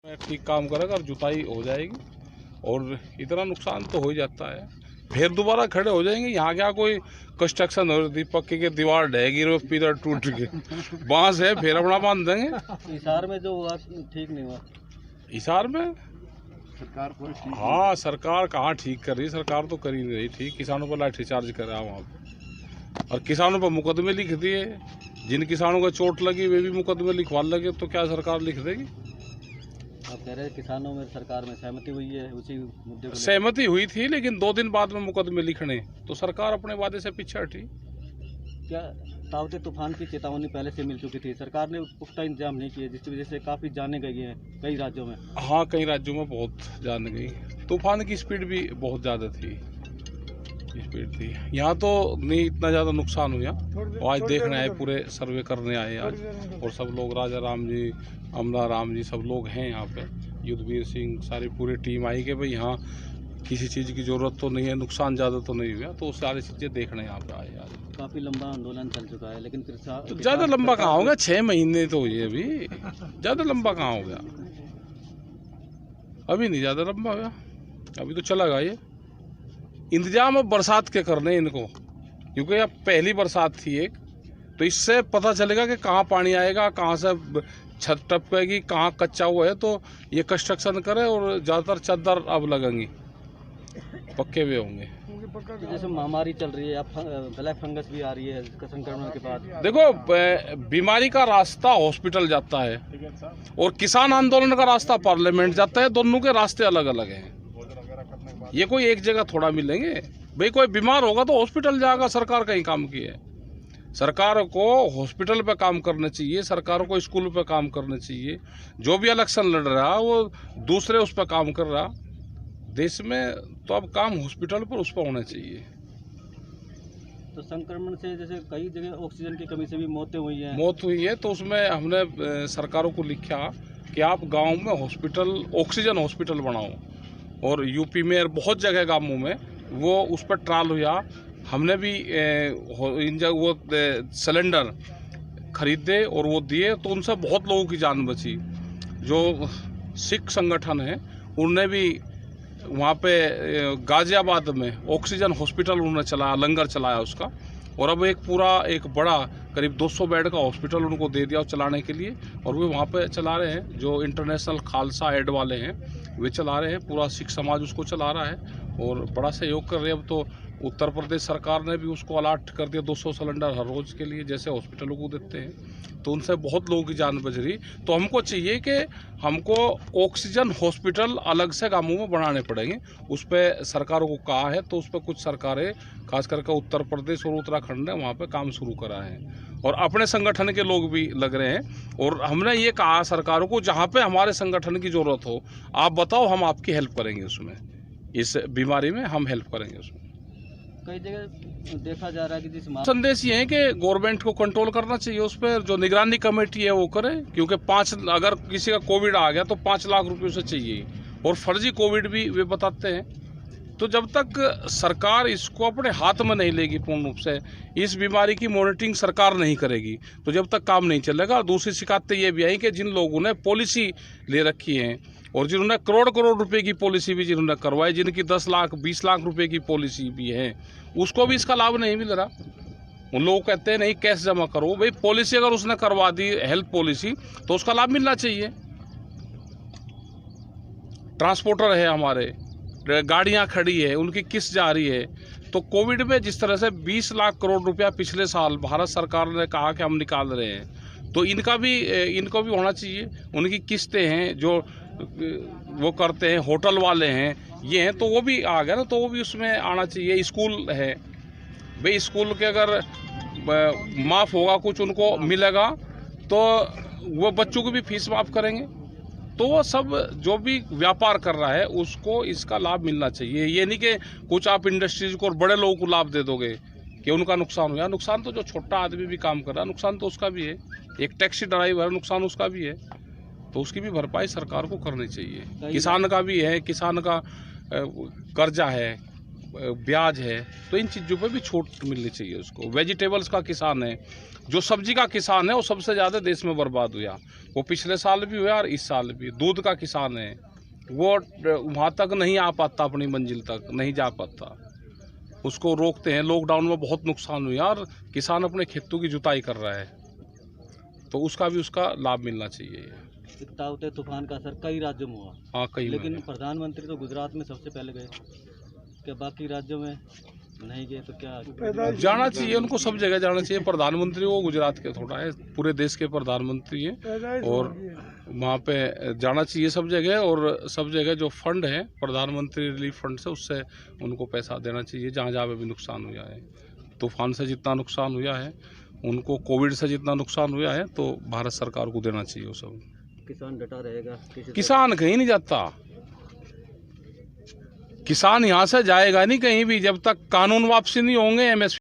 ठीक काम करेगा और जुताई हो जाएगी और इतना नुकसान तो हो ही जाता है। फिर दोबारा खड़े हो जाएंगे। यहाँ क्या कोई कंस्ट्रक्शन हो रही थी, पक्के की दीवार ढहेगी, पिलर टूट के बांस है, फिर अपना बांध देंगे। हिसार में जो हुआ ठीक नहीं हुआ। हिसार में सरकार को हाँ, सरकार कहाँ ठीक कर रही, सरकार तो कर ही नहीं रही ठीक। किसानों पर लाठीचार्ज करा वहाँ पे और किसानों पर मुकदमे लिख दिए। जिन किसानों को चोट लगी वे भी मुकदमे लिखवा लगे, तो क्या सरकार लिख देगी? आप कह रहे हैं किसानों में सरकार में सहमति हुई है, उसी मुद्दे को सहमति हुई थी, लेकिन 2 दिन बाद में मुकदमे लिखने, तो सरकार अपने वादे से पीछे हटी। क्या तावते तूफान की चेतावनी पहले से मिल चुकी थी, सरकार ने पुख्ता इंतजाम नहीं किए, जिसकी वजह से काफ़ी जाने गई हैं कई राज्यों में। हाँ, कई राज्यों में बहुत जान गई। तूफान की स्पीड भी बहुत ज़्यादा थी, यहाँ तो नहीं इतना ज़्यादा नुकसान हुआ। आज देखने आए, पूरे सर्वे करने आए आज, और सब लोग, राजा राम जी, अमला राम जी, सब लोग हैं यहाँ पे, युद्धवीर सिंह, सारी पूरी टीम आई कि भाई यहाँ किसी चीज़ की ज़रूरत तो नहीं है, नुकसान ज़्यादा तो नहीं हुआ, तो सारी चीज़ें देखने यहाँ पे आए आज। काफ़ी लंबा आंदोलन चल चुका है, लेकिन तो ज़्यादा लंबा कहाँ हो गया, 6 महीने तो हुए अभी, ज़्यादा लंबा कहाँ हो गया? अभी नहीं ज़्यादा लंबा हुआ, अभी तो चला गया ये। इंतजाम अब बरसात के करने इनको, क्योंकि अब पहली बरसात थी एक, तो इससे पता चलेगा कि कहाँ पानी आएगा, कहाँ से छत टपकेगी, कहाँ कच्चा हुआ है, तो ये कंस्ट्रक्शन करे। और ज़्यादातर चादर अब लगेंगी, पक्के हुए होंगे। जैसे महामारी चल रही है, अब ब्लैक फंगस भी आ रही है इसका संक्रमण के बाद। देखो, बीमारी का रास्ता हॉस्पिटल जाता है और किसान आंदोलन का रास्ता पार्लियामेंट जाता है, दोनों के रास्ते अलग अलग हैं। ये कोई एक जगह थोड़ा मिलेंगे भाई। कोई बीमार होगा तो हॉस्पिटल जाएगा, सरकार कहीं काम की है। सरकार को हॉस्पिटल पे काम करना चाहिए, सरकार को स्कूल पे काम करना चाहिए। जो भी इलेक्शन लड़ रहा है वो दूसरे उस पर काम कर रहा देश में, तो अब काम हॉस्पिटल पर उस पर होना चाहिए। तो संक्रमण से जैसे कई जगह ऑक्सीजन की कमी से भी मौत हुई है, तो उसमें हमने सरकारों को लिखा कि आप गाँव में हॉस्पिटल, ऑक्सीजन हॉस्पिटल बनाओ। और यूपी में बहुत जगह गाँवों में वो उस पर ट्रायल हुआ। हमने भी इन जगह वो सिलेंडर खरीदे और वो दिए, तो उनसे बहुत लोगों की जान बची। जो सिख संगठन है उनने भी वहाँ पे गाजियाबाद में ऑक्सीजन हॉस्पिटल उन्होंने चलाया, लंगर चलाया उसका। और अब एक बड़ा करीब 200 बेड का हॉस्पिटल उनको दे दिया चलाने के लिए, और वे वहाँ पे चला रहे हैं। जो इंटरनेशनल खालसा एड वाले हैं वे चला रहे हैं, पूरा सिख समाज उसको चला रहा है और बड़ा सहयोग कर रहे हैं। अब तो उत्तर प्रदेश सरकार ने भी उसको अलॉट कर दिया 200 सिलेंडर हर रोज़ के लिए, जैसे हॉस्पिटलों को देते हैं। तो उनसे बहुत लोगों की जान बच रही। तो हमको चाहिए कि हमको ऑक्सीजन हॉस्पिटल अलग से गाँवों में बनाने पड़ेंगे। उस पर सरकारों को कहा है, तो उस पर कुछ सरकारें, खास करके उत्तर प्रदेश और उत्तराखंड ने वहाँ पे काम शुरू करा है, और अपने संगठन के लोग भी लग रहे हैं। और हमने ये कहा सरकारों को, जहाँ पे हमारे संगठन की ज़रूरत हो आप बताओ, हम आपकी हेल्प करेंगे उसमें, इस बीमारी में हम हेल्प करेंगे उसमें। कई जगह देखा जा रहा है कि जिस संदेश ये है कि गवर्नमेंट को कंट्रोल करना चाहिए, उस पर जो निगरानी कमेटी है वो करे। क्योंकि अगर किसी का कोविड आ गया तो 5 लाख रुपए उसे चाहिए, और फर्जी कोविड भी वे बताते हैं। तो जब तक सरकार इसको अपने हाथ में नहीं लेगी पूर्ण रूप से, इस बीमारी की मॉनिटरिंग सरकार नहीं करेगी, तो जब तक काम नहीं चलेगा। दूसरी शिकायतें ये भी आई कि जिन लोगों ने पॉलिसी ले रखी है और जिन्होंने करोड़ रुपए की पॉलिसी भी जिन्होंने करवाई, जिनकी 10 लाख 20 लाख रुपए की पॉलिसी भी है, उसको भी इसका लाभ नहीं मिल रहा। उन लोग कहते हैं नहीं कैश जमा करो, भाई पॉलिसी अगर उसने करवा दी, हेल्थ पॉलिसी, तो उसका लाभ मिलना चाहिए। ट्रांसपोर्टर है हमारे, गाड़ियां खड़ी है, उनकी किस्त जा रही है। तो कोविड में जिस तरह से 20 लाख करोड़ रुपया पिछले साल भारत सरकार ने कहा कि हम निकाल रहे हैं, तो इनको भी होना चाहिए। उनकी किस्तें हैं जो वो करते हैं, होटल वाले हैं, ये हैं, तो वो भी आ गए ना, तो वो भी उसमें आना चाहिए। स्कूल है भाई, स्कूल के अगर माफ़ होगा, कुछ उनको मिलेगा, तो वो बच्चों की भी फीस माफ़ करेंगे। तो वो सब जो भी व्यापार कर रहा है उसको इसका लाभ मिलना चाहिए। ये नहीं कि कुछ आप इंडस्ट्रीज को और बड़े लोगों को लाभ दे दोगे कि उनका नुकसान हुआ। नुकसान तो जो छोटा आदमी भी काम कर रहा है, नुकसान तो उसका भी है। एक टैक्सी ड्राइवर है, नुकसान उसका भी है, तो उसकी भी भरपाई सरकार को करनी चाहिए। किसान का भी है, किसान का कर्जा है, ब्याज है, तो इन चीज़ों पे भी छूट मिलनी चाहिए उसको। वेजिटेबल्स का किसान है, जो सब्जी का किसान है वो सबसे ज़्यादा देश में बर्बाद हुआ। वो पिछले साल भी हुआ और इस साल भी। दूध का किसान है, वो वहाँ तक नहीं आ पाता, अपनी मंजिल तक नहीं जा पाता, उसको रोकते हैं। लॉकडाउन में बहुत नुकसान हुआ और किसान अपने खेतों की जुताई कर रहा है, तो उसका भी उसका लाभ मिलना चाहिए। तावते तूफान का असर कई राज्यों में हुआ। हाँ, कई लेकिन में। प्रधानमंत्री तो गुजरात में सबसे पहले गए, क्या बाकी राज्यों में नहीं गए तो क्या? जाना चाहिए उनको, सब जगह जाना चाहिए। प्रधानमंत्री वो गुजरात के थोड़ा है, पूरे देश के प्रधानमंत्री हैं और वहाँ पे जाना चाहिए सब जगह। और सब जगह जो फंड है प्रधानमंत्री रिलीफ फंड से, उससे उनको पैसा देना चाहिए जहाँ जहाँ पे भी नुकसान हुआ है। तूफान से जितना नुकसान हुआ है उनको, कोविड से जितना नुकसान हुआ है, तो भारत सरकार को देना चाहिए वो सब। किसान डटा रहेगा, किसान कहीं नहीं जाता, किसान यहाँ से जाएगा नहीं कहीं भी जब तक कानून वापसी नहीं होंगे, MSP